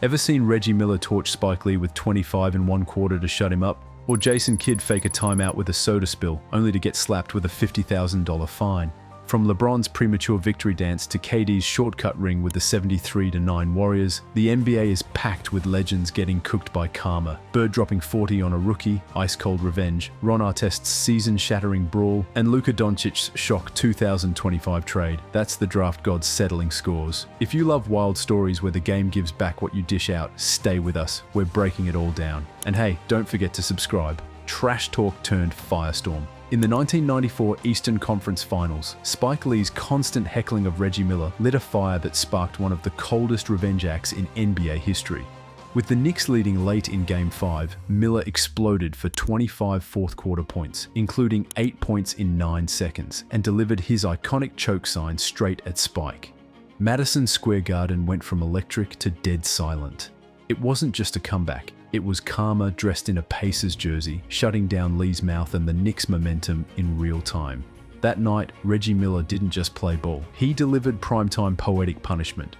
Ever seen Reggie Miller torch Spike Lee with 25 in one quarter to shut him up? Or Jason Kidd fake a timeout with a soda spill, only to get slapped with a $50,000 fine? From LeBron's premature victory dance to KD's shortcut ring with the 73-9 Warriors, the NBA is packed with legends getting cooked by karma. Bird dropping 40 on a rookie, ice-cold revenge, Ron Artest's season-shattering brawl, and Luka Doncic's shock 2025 trade. That's the draft gods settling scores. If you love wild stories where the game gives back what you dish out, stay with us. We're breaking it all down. And hey, don't forget to subscribe. Trash talk turned firestorm. In the 1994 Eastern Conference Finals, Spike Lee's constant heckling of Reggie Miller lit a fire that sparked one of the coldest revenge acts in NBA history. With the Knicks leading late in Game 5, Miller exploded for 25 fourth-quarter points, including 8 points in 9 seconds, and delivered his iconic choke sign straight at Spike. Madison Square Garden went from electric to dead silent. It wasn't just a comeback. It was karma dressed in a Pacers jersey, shutting down Lee's mouth and the Knicks' momentum in real time. That night, Reggie Miller didn't just play ball. He delivered primetime poetic punishment.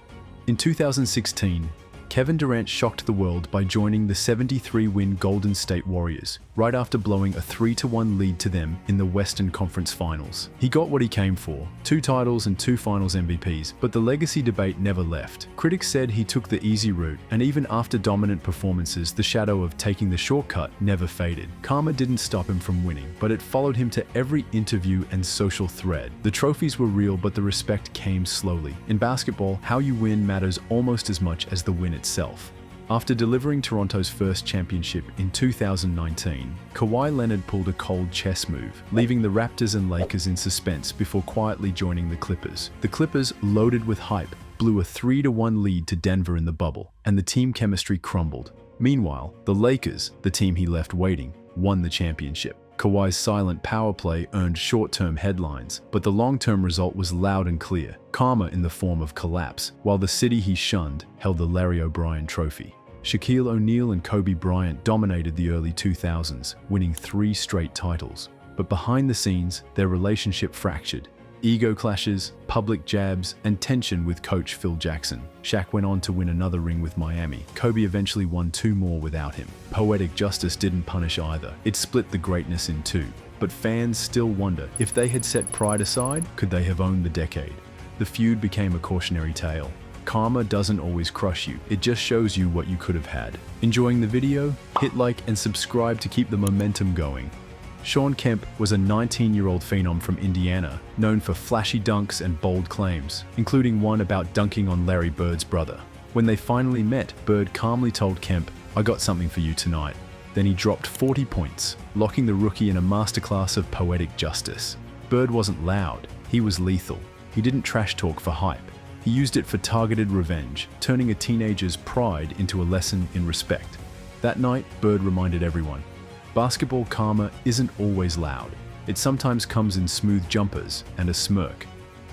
In 2016, Kevin Durant shocked the world by joining the 73-win Golden State Warriors, right after blowing a 3-1 lead to them in the Western Conference Finals. He got what he came for, 2 titles and 2 Finals MVPs, but the legacy debate never left. Critics said he took the easy route, and even after dominant performances, the shadow of taking the shortcut never faded. Karma didn't stop him from winning, but it followed him to every interview and social thread. The trophies were real, but the respect came slowly. In basketball, how you win matters almost as much as the win itself. After delivering Toronto's first championship in 2019, Kawhi Leonard pulled a cold chess move, leaving the Raptors and Lakers in suspense before quietly joining the Clippers. The Clippers, loaded with hype, blew a 3-1 lead to Denver in the bubble, and the team chemistry crumbled. Meanwhile, the Lakers, the team he left waiting, won the championship. Kawhi's silent power play earned short-term headlines, but the long-term result was loud and clear, karma in the form of collapse, while the city he shunned held the Larry O'Brien Trophy. Shaquille O'Neal and Kobe Bryant dominated the early 2000s, winning 3 straight titles. But behind the scenes, their relationship fractured. Ego clashes, public jabs, and tension with coach Phil Jackson. Shaq went on to win another ring with Miami. Kobe eventually won 2 more without him. Poetic justice didn't punish either. It split the greatness in 2. But fans still wonder, if they had set pride aside, could they have owned the decade? The feud became a cautionary tale. Karma doesn't always crush you, it just shows you what you could have had. Enjoying the video? Hit like and subscribe to keep the momentum going. Shawn Kemp was a 19-year-old phenom from Indiana, known for flashy dunks and bold claims, including one about dunking on Larry Bird's brother. When they finally met, Bird calmly told Kemp, "I got something for you tonight." Then he dropped 40 points, locking the rookie in a masterclass of poetic justice. Bird wasn't loud, he was lethal. He didn't trash talk for hype. He used it for targeted revenge, turning a teenager's pride into a lesson in respect. That night, Bird reminded everyone, basketball karma isn't always loud. It sometimes comes in smooth jumpers and a smirk.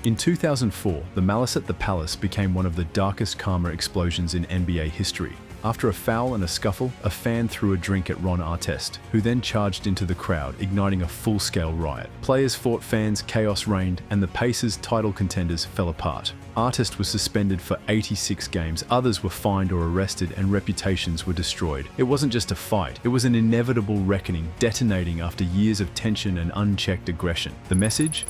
In 2004, the Malice at the Palace became one of the darkest karma explosions in NBA history. After a foul and a scuffle, a fan threw a drink at Ron Artest, who then charged into the crowd, igniting a full-scale riot. Players fought fans, chaos reigned, and the Pacers' title contenders fell apart. Artest was suspended for 86 games, others were fined or arrested, and reputations were destroyed. It wasn't just a fight, it was an inevitable reckoning, detonating after years of tension and unchecked aggression. The message?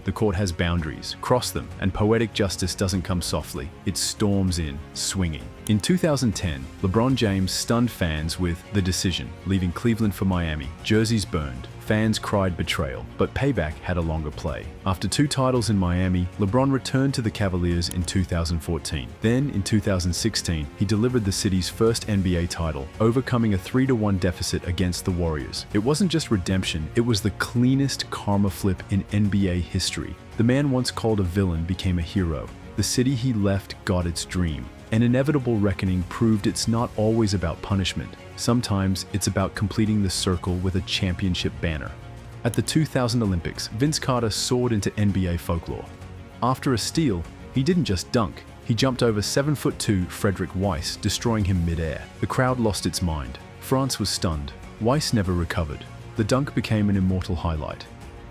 The court has boundaries, cross them, and poetic justice doesn't come softly. It storms in, swinging. In 2010, LeBron James stunned fans with The Decision, leaving Cleveland for Miami. Jerseys burned. Fans cried betrayal, but payback had a longer play. After 2 titles in Miami, LeBron returned to the Cavaliers in 2014. Then, in 2016, he delivered the city's first NBA title, overcoming a 3-1 deficit against the Warriors. It wasn't just redemption, it was the cleanest karma flip in NBA history. The man once called a villain became a hero. The city he left got its dream. An inevitable reckoning proved it's not always about punishment. Sometimes it's about completing the circle with a championship banner. At the 2000 Olympics, Vince Carter soared into NBA folklore. After a steal, he didn't just dunk. He jumped over 7'2" Frederick Weiss, destroying him mid-air. The crowd lost its mind. France was stunned. Weiss never recovered. The dunk became an immortal highlight,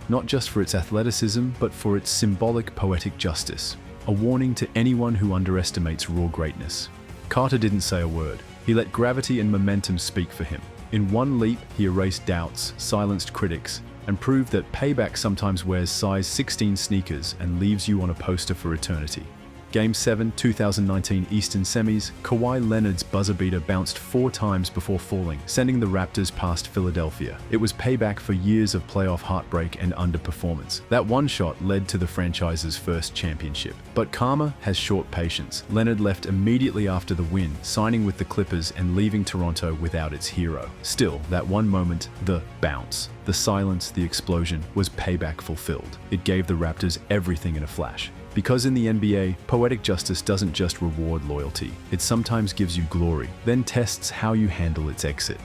not just for its athleticism, but for its symbolic poetic justice. A warning to anyone who underestimates raw greatness. Carter didn't say a word. He let gravity and momentum speak for him. In one leap, he erased doubts, silenced critics, and proved that Payback sometimes wears size 16 sneakers and leaves you on a poster for eternity. Game 7, 2019 Eastern Semis, Kawhi Leonard's buzzer beater bounced 4 times before falling, sending the Raptors past Philadelphia. It was payback for years of playoff heartbreak and underperformance. That one shot led to the franchise's first championship. But karma has short patience. Leonard left immediately after the win, signing with the Clippers and leaving Toronto without its hero. Still, that one moment, the bounce, the silence, the explosion, was payback fulfilled. It gave the Raptors everything in a flash. Because in the NBA, poetic justice doesn't just reward loyalty, it sometimes gives you glory, then tests how you handle its exit.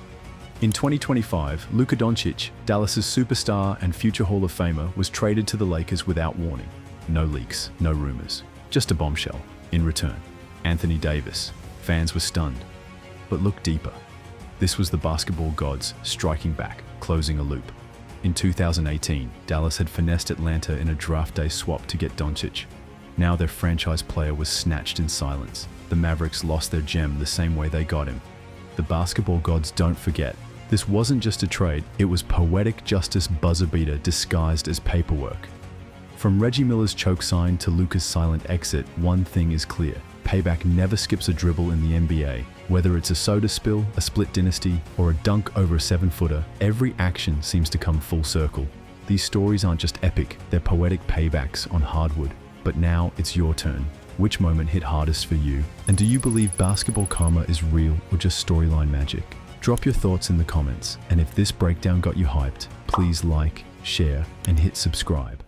In 2025, Luka Doncic, Dallas's superstar and future Hall of Famer, was traded to the Lakers without warning. No leaks, no rumors, just a bombshell. In return, Anthony Davis. Fans were stunned. But look deeper. This was the basketball gods striking back, closing a loop. In 2018, Dallas had finessed Atlanta in a draft day swap to get Doncic. Now their franchise player was snatched in silence. The Mavericks lost their gem the same way they got him. The basketball gods don't forget. This wasn't just a trade, it was poetic justice buzzer beater disguised as paperwork. From Reggie Miller's choke sign to Luka's silent exit, one thing is clear. Payback never skips a dribble in the NBA. Whether it's a soda spill, a split dynasty, or a dunk over a 7-footer, every action seems to come full circle. These stories aren't just epic, they're poetic paybacks on hardwood. But now it's your turn. Which moment hit hardest for you? And do you believe basketball karma is real or just storyline magic? Drop your thoughts in the comments. And if this breakdown got you hyped, please like, share, and hit subscribe.